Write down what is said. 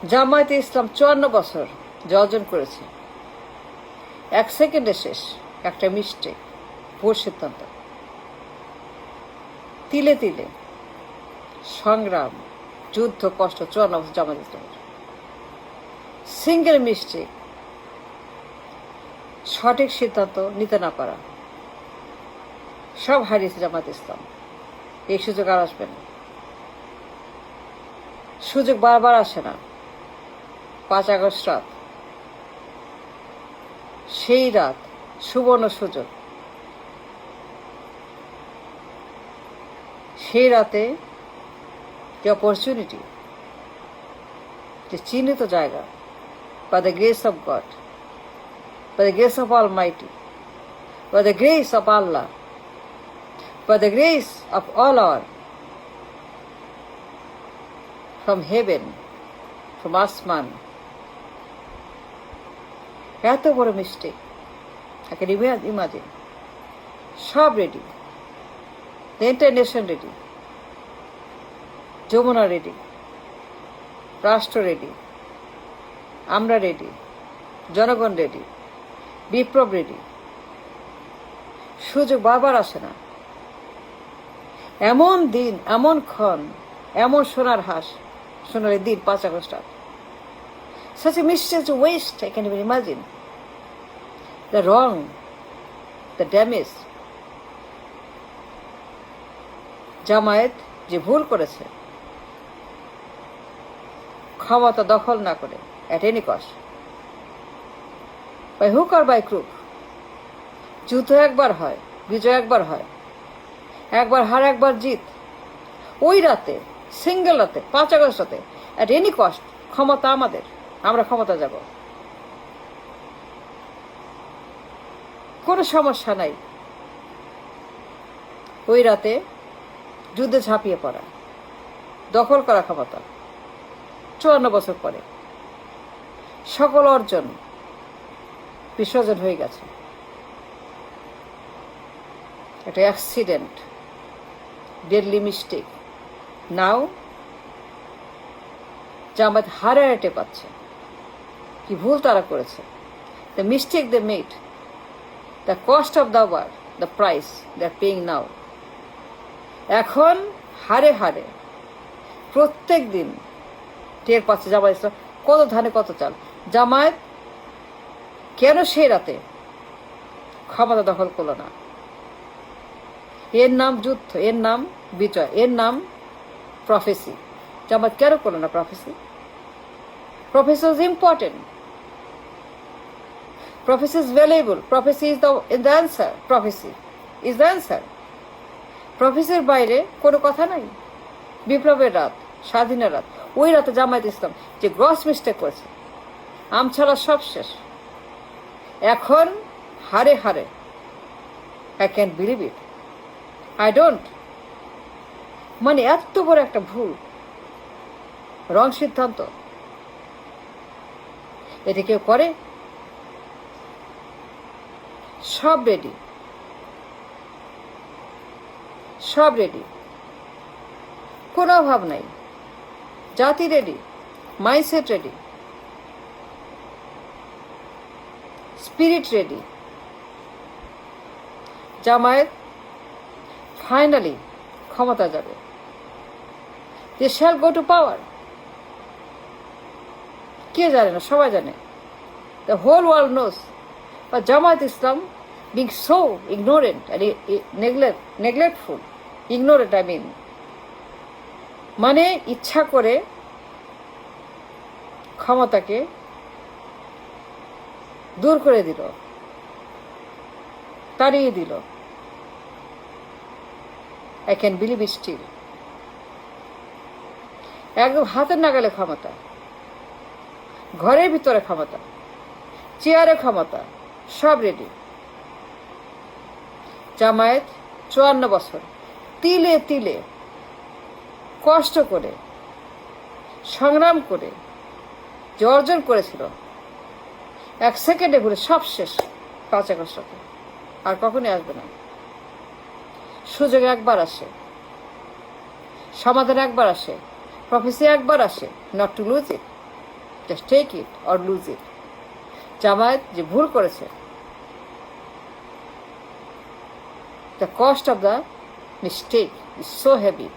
জামায়াতে ইসলাম 54 বছর যে অর্জন করেছে, 1 সেকেন্ডে শেষ। একটা মিস্টেক, ভুল সিদ্ধান্ত। তিলে তিলে সংগ্রাম, যুদ্ধ, কষ্ট, 54 বছর জামায়াতে ইসলামের। সিঙ্গেল মিস্টেক, সঠিক সিদ্ধান্ত নিতে না পারা, সব হারিয়েছে জামায়াতে ইসলাম। এই সুযোগ আর আসবে না। সুযোগ বারবার আসে না। 5 আগস্ট রাত, সেই রাত, সুবর্ণ সুযোগ। সেই রাতে যে অপরচুনিটি, যে চিহ্নিত জায়গা, by the grace of God, by the grace of Almighty, by the grace of Allah, by the grace of all our, from heaven, from আসমান। এত বড় মিস্টেক, I can imagine। সব ready, the entire nation ready, Jamuna ready, রাষ্ট্র ready, আমরা ready, জনগণ ready, বিপ্লব ready. সুযোগ বারবার আসে না। এমন দিন, এমন ক্ষণ, এমন সোনার দিন 5 August. Such a mischievous waste, I can even imagine. The wrong, the damage. Jamaat যে ভুল করেছে, ক্ষমতা দখল না করে, at any cost, by hook or by crook। যুদ্ধ একবার হয়, বিজয় একবার হয়, একবার হার একবার জিত। ওই রাতে, সিঙ্গেল রাতে, 5 আগস্ট রাতে, at any cost, ক্ষমতা আমাদের, আমরা ক্ষমতা যাব, কোনো সমস্যা নাই। ওই রাতে যুদ্ধে ঝাঁপিয়ে পড়া, দখল করা ক্ষমতা। 54 বছর পরে সকল অর্জন বিসর্জন হয়ে গেছে। একটা accident, deadly mistake. Now Jamaat হারাতে পাচ্ছে। কি ভুল তারা করেছে, the mistake they made, the cost of the war, the price they are paying now. এখন হারে হারে প্রত্যেক দিন টের পাচ্ছে জামায়াত ইসলাম কত ধানে কত চাল। জামায়াত কেন সেই রাতে ক্ষমতা দখল করলো না? এর নাম যুদ্ধ, এর নাম বিজয়, এর নাম প্রফেসি। জামায়াত কেন করলো না প্রফেসি? Prophecy is important. Prophecy is valuable. Prophecy is the answer. Prophecy is the answer. প্রফেসির বাইরে কোনো কথা নাই। বিপ্লবের রাত, স্বাধীনের রাত, ওই রাতে জামায়াত ইসলাম যে গ্রস মিস্টেক করেছে, আমছাড়া সব শেষ। এখন হারে হারে, I can't believe it. I don't. মানে এত বড় একটা ভুল, রং সিদ্ধান্ত, এটা কেউ করে? সব রেডি, সব রেডি, কোনো অভাব নাই। জাতি ready, mindset ready, spirit ready. Jamaat finally ক্ষমতা যাবে। দে শ্যাল গো টু পাওয়ার। কে জানে না? সবাই জানে। The whole world knows. But Jamaat Islam being so ignorant and neglectful, ignorant I mean, মানে ইচ্ছা করে ক্ষমতাকে দূর করে দিল, তাড়িয়ে দিল। I can believe it still. একদম হাতের নাগালে ক্ষমতা, ঘরের ভিতরে ক্ষমতা, চেয়ারে ক্ষমতা, সব রেডি। জামায়াত 54 বছর তিলে তিলে কষ্ট করে, সংগ্রাম করে যে অর্জন করেছিল, 1 সেকেন্ডে ঘুরে সব শেষ 5 আগস্টে। আর কখনই আসবে না। সুযোগ একবার আসে, সমাধান একবার আসে, প্রফেসি একবার আসে, not to lose it. Just take it or lose it. Jamaat যে ভুল করেছে, the cost of the mistake is so heavy